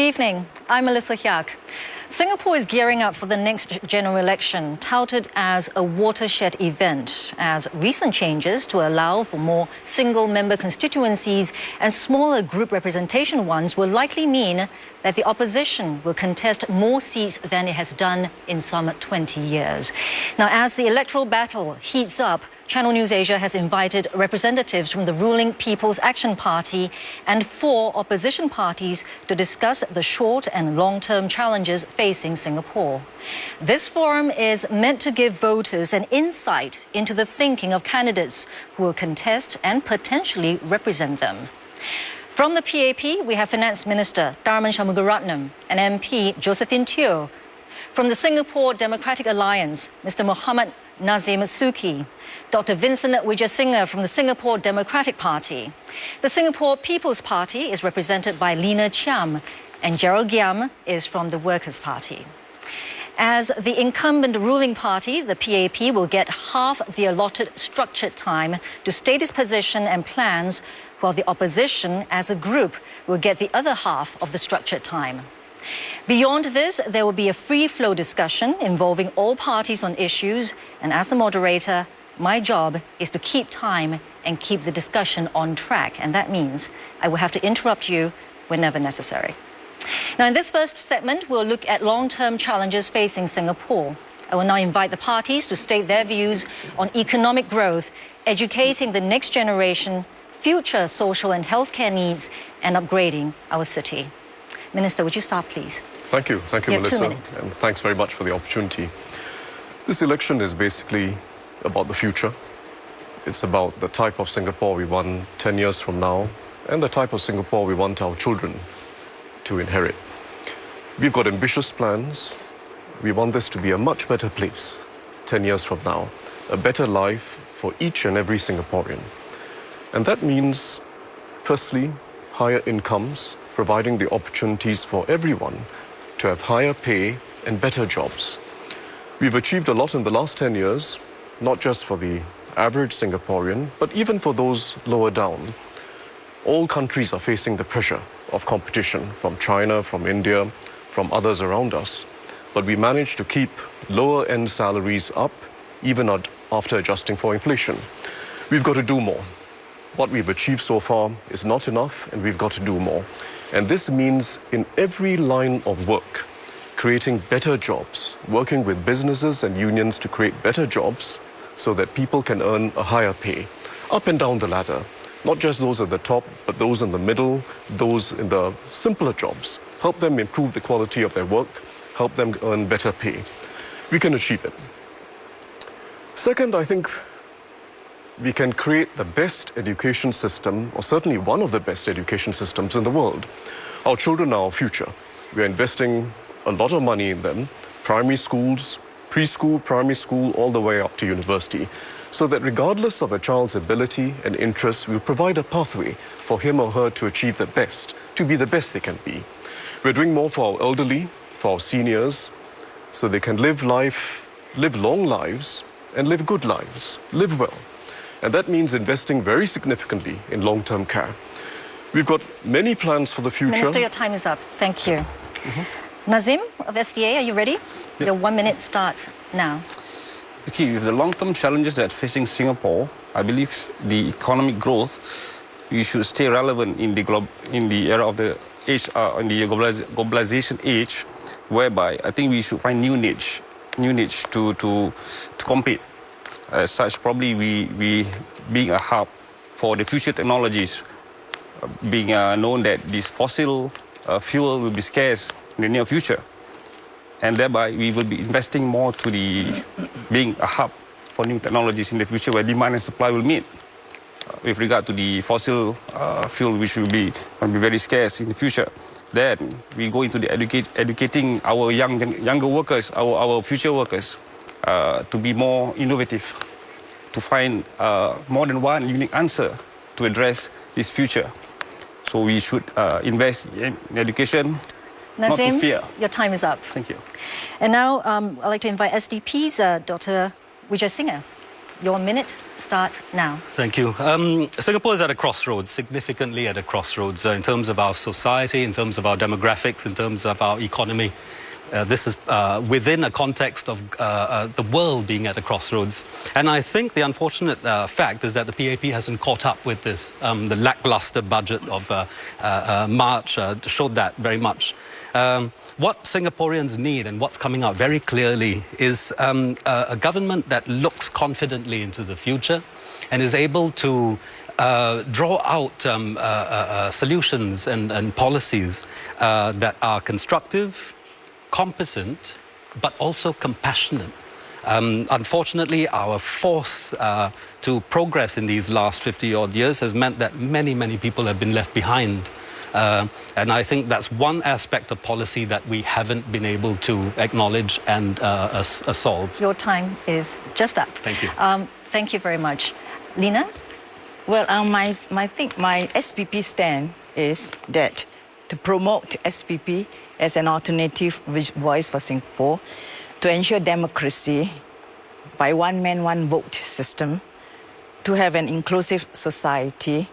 evening. I'm Melissa Hyak. Singapore is gearing up for the next general election, touted as a watershed event, as recent changes to allow for more single-member constituencies and smaller group representation ones will likely mean that the opposition will contest more seats than it has done in some 20 years. Now, as the electoral battle heats up, Channel NewsAsia has invited representatives from the ruling People's Action Party and 4 opposition parties to discuss the short and long-term challenges facing Singapore. This forum is meant to give voters an insight into the thinking of candidates who will contest and potentially represent them. From the PAP, we have Finance Minister Tharman Shanmugaratnam and MP Josephine. From the Singapore Democratic Alliance, Mr. Mohamed Nazem Suki. Dr Vincent Wijeysingha from the Singapore Democratic Party. The Singapore People's Party is represented by Lina Chiam, and Gerald Giam is from the Workers' Party. As the incumbent ruling party, the PAP will get half the allotted structured time to state its position and plans, while the opposition as a group will get the other half of the structured time. Beyond this, there will be a free-flow discussion involving all parties on issues, and as the moderator, my job is to keep time and keep the discussion on track, and that means I will have to interrupt you whenever necessary. Now, in this first segment, we'll look at long-term challenges facing Singapore. I will now invite the parties to state their views on economic growth, educating the next generation, future social and healthcare needs, and upgrading our city. Minister, would you start, please? Thank you, Melissa, 2 minutes. and thanks very much for the opportunity. This election is basically about the future. It's about the type of Singapore we want 10 years from now and the type of Singapore we want our children to inherit. We've got ambitious plans. We want this to be a much better place 10 years from now, a better life for each and every Singaporean. And that means, firstly, higher incomes, providing the opportunities for everyone to have higher pay and better jobs. We've achieved a lot in the last 10 years, not just for the average Singaporean, but even for those lower down. All countries are facing the pressure of competition from China, from India, from others around us. But we managed to keep lower-end salaries up, even after adjusting for inflation. We've got to do more. What we've achieved so far is not enough, and we've got to do more. And this means in every line of work, creating better jobs, working with businesses and unions to create better jobs so that people can earn a higher pay, up and down the ladder. Not just those at the top, but those in the middle, those in the simpler jobs. Help them improve the quality of their work, help them earn better pay. We can achieve it. Second, I think we can create the best education system, or certainly one of the best education systems in the world. Our children are our future. We are investing a lot of money in them, primary schools, preschool, primary school, all the way up to university, so that regardless of a child's ability and interests, we'll provide a pathway for him or her to achieve the best, to be the best they can be. We're doing more for our elderly, for our seniors, so they can live long lives, and live good lives, live well. And that means investing very significantly in long-term care. We've got many plans for the future. Minister, your time is up. Thank you. Nazim of SDA, are you ready? Yep. Your 1 minute starts now. Okay, with the long-term challenges that are facing Singapore, I believe the economic growth, we should stay relevant in the era of the age, in the globalization age, whereby I think we should find new niche to compete. As such, probably we being a hub for the future technologies, being known that this fossil fuel will be scarce in the near future, and thereby we will be investing more to the being a hub for new technologies in the future, where demand and supply will meet. With regard to the fossil fuel, which will be very scarce in the future, then we go into the educating our younger workers, our future workers, to be more innovative, to find more than one unique answer to address this future. So we should invest in education, Nazim, not to fear. Your time is up. Thank you. And now I'd like to invite SDP's Dr Vijeysingha. Your minute starts now. Thank you. Singapore is at a crossroads, significantly at a crossroads in terms of our society, in terms of our demographics, in terms of our economy. This is within a context of the world being at a crossroads. And I think the unfortunate fact is that the PAP hasn't caught up with this. The lackluster budget of March showed that very much. What Singaporeans need and what's coming out very clearly is a government that looks confidently into the future and is able to draw out solutions and policies that are constructive, competent, but also compassionate. Unfortunately, our force to progress in these last 50-odd years has meant that many people have been left behind. And I think that's one aspect of policy that we haven't been able to acknowledge and solve. Your time is just up. Thank you. Thank you very much. Lina? Well, my SPP stand is that to promote SPP as an alternative voice for Singapore, to ensure democracy by one man, one vote system, to have an inclusive society,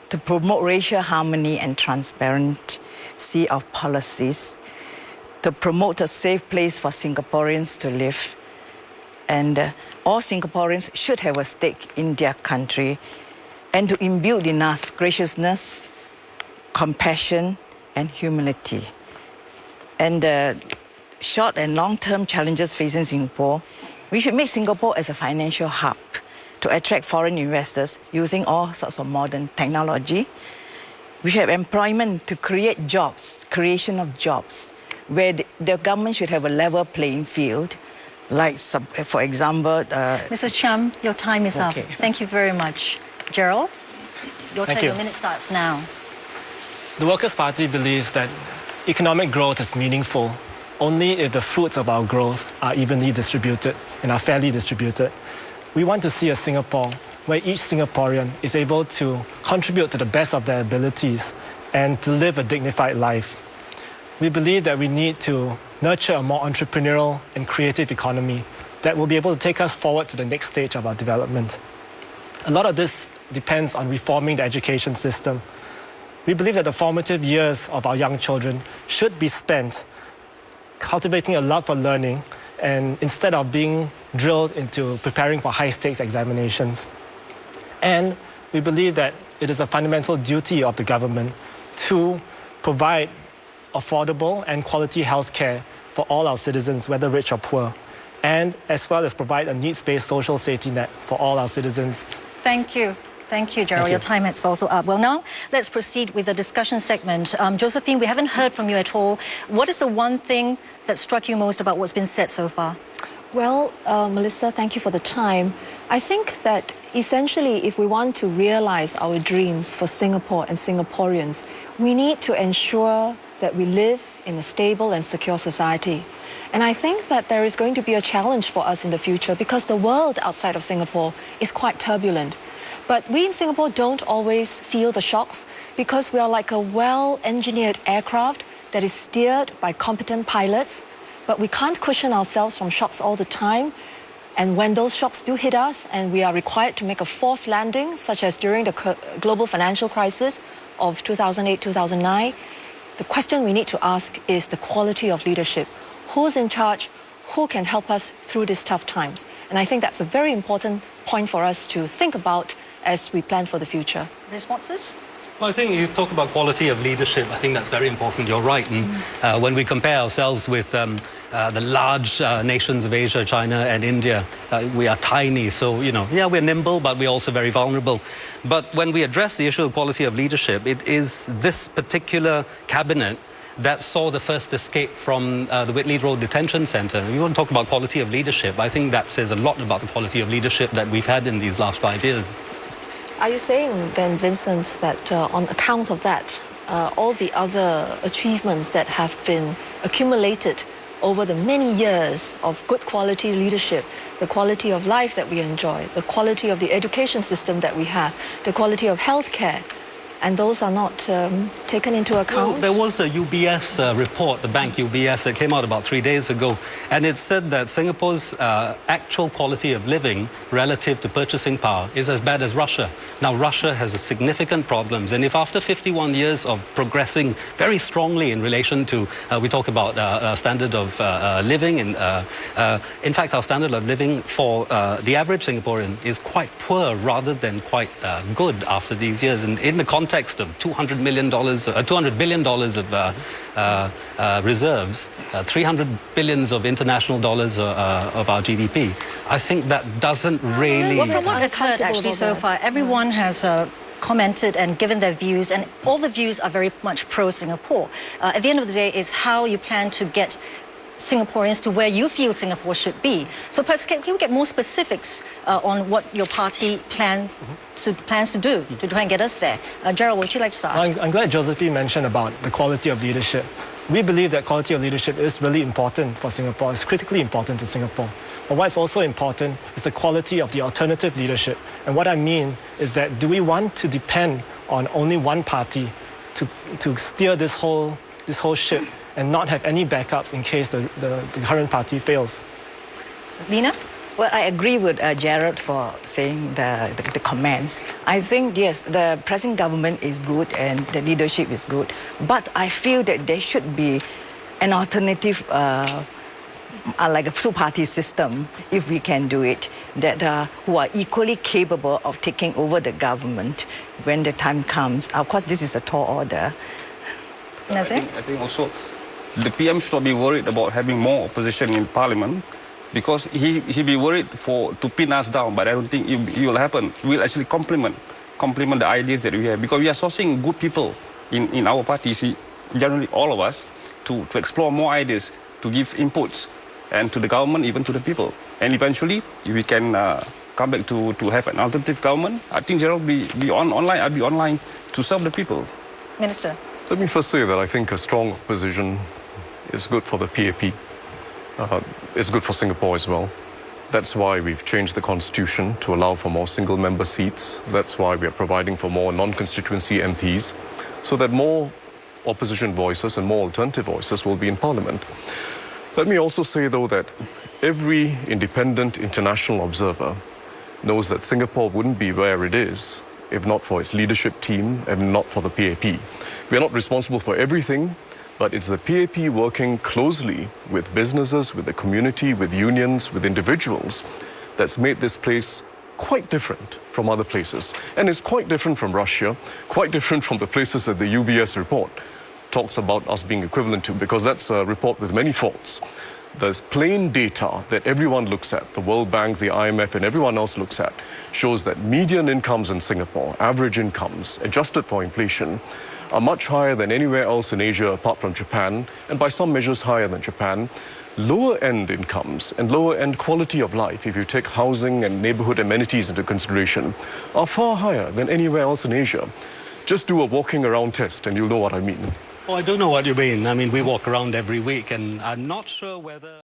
to promote racial harmony and transparency of policies, to promote a safe place for Singaporeans to live, and all Singaporeans should have a stake in their country, and to imbue in us graciousness, compassion, and humility. And the short and long-term challenges facing Singapore, we should make Singapore as a financial hub to attract foreign investors using all sorts of modern technology. We should have employment to create jobs, creation of jobs, where the government should have a level playing field, like, for example... Mrs. Chiam, your time is up. Thank you very much. Gerald, your minute starts now. The Workers' Party believes that economic growth is meaningful only if the fruits of our growth are evenly distributed and are fairly distributed. We want to see a Singapore where each Singaporean is able to contribute to the best of their abilities and to live a dignified life. We believe that we need to nurture a more entrepreneurial and creative economy that will be able to take us forward to the next stage of our development. A lot of this depends on reforming the education system. We believe that the formative years of our young children should be spent cultivating a love for learning, and instead of being drilled into preparing for high-stakes examinations. And we believe that it is a fundamental duty of the government to provide affordable and quality health care for all our citizens, whether rich or poor, and as well as provide a needs-based social safety net for all our citizens. Thank you. Thank you, Gerald. Your time is also up. Well, now let's proceed with the discussion segment. Josephine, we haven't heard from you at all. What is the one thing that struck you most about what's been said so far? Well, Melissa, thank you for the time. I think that essentially, if we want to realize our dreams for Singapore and Singaporeans, we need to ensure that we live in a stable and secure society. And I think that there is going to be a challenge for us in the future because the world outside of Singapore is quite turbulent. But we in Singapore don't always feel the shocks because we are like a well-engineered aircraft that is steered by competent pilots, but we can't cushion ourselves from shocks all the time. And when those shocks do hit us and we are required to make a forced landing, such as during the global financial crisis of 2008-2009, the question we need to ask is the quality of leadership. Who's in charge? Who can help us through these tough times? And I think that's a very important point for us to think about as we plan for the future. Responses? Well, I think you talk about quality of leadership. I think that's very important. You're right. And when we compare ourselves with the large nations of Asia, China and India, we are tiny. So, yeah, we're nimble, but we're also very vulnerable. But when we address the issue of quality of leadership, it is this particular cabinet that saw the first escape from the Whitley Road Detention Centre. You want to talk about quality of leadership. I think that says a lot about the quality of leadership that we've had in these last 5 years. Are you saying then, Vincent, that on account of that, all the other achievements that have been accumulated over the many years of good quality leadership, the quality of life that we enjoy, the quality of the education system that we have, the quality of healthcare, and those are not taken into account? Well, there was a UBS report, the bank UBS, that came out about 3 days ago, and it said that Singapore's actual quality of living relative to purchasing power is as bad as Russia. Now, Russia has significant problems, and if after 51 years of progressing very strongly in relation to, we talk about standard of living, and in fact, our standard of living for the average Singaporean is quite poor rather than quite good after these years. And in the context of $200 billion of reserves, 300 billions of international dollars of our GDP, I think that doesn't really... Well, from what I've heard actually so far, everyone has commented and given their views, and all the views are very much pro-Singapore. At the end of the day, it's how you plan to get Singaporeans to where you feel Singapore should be. So perhaps can we get more specifics on what your party plans to do to try and get us there? Gerald, would you like to start? I'm glad Josephine mentioned about the quality of leadership. We believe that quality of leadership is really important for Singapore. It's critically important to Singapore. But what's also important is the quality of the alternative leadership. And what I mean is that do we want to depend on only one party to steer this whole ship and not have any backups in case the current party fails? Lina? Well, I agree with Gerald for saying the comments. I think, yes, the present government is good and the leadership is good, but I feel that there should be an alternative, like a two-party system, if we can do it, that who are equally capable of taking over the government when the time comes. Of course, this is a tall order. I think also the PM should not be worried about having more opposition in Parliament, because he'd be worried to pin us down, but I don't think it will happen. We'll actually complement the ideas that we have, because we are sourcing good people in our party, generally all of us, to explore more ideas, to give inputs, and to the government, even to the people. And eventually, if we can come back to have an alternative government, I think Gerald will be online, I'll be online to serve the people. Minister. Let me first say that I think a strong opposition is good for the PAP. It's good for Singapore as well. That's why we've changed the constitution to allow for more single-member seats. That's why we are providing for more non-constituency MPs, so that more opposition voices and more alternative voices will be in Parliament. Let me also say, though, that every independent international observer knows that Singapore wouldn't be where it is if not for its leadership team and not for the PAP. We are not responsible for everything, but it's the PAP working closely with businesses, with the community, with unions, with individuals that's made this place quite different from other places. And it's quite different from Russia, quite different from the places that the UBS report talks about us being equivalent to, because that's a report with many faults. There's plain data that everyone looks at, the World Bank, the IMF, and everyone else looks at, shows that median incomes in Singapore, average incomes, adjusted for inflation, are much higher than anywhere else in Asia apart from Japan, and by some measures higher than Japan. Lower-end incomes and lower-end quality of life, if you take housing and neighborhood amenities into consideration, are far higher than anywhere else in Asia. Just do a walking around test and you'll know what I mean. Oh, I don't know what you mean. I mean, we walk around every week, and I'm not sure whether...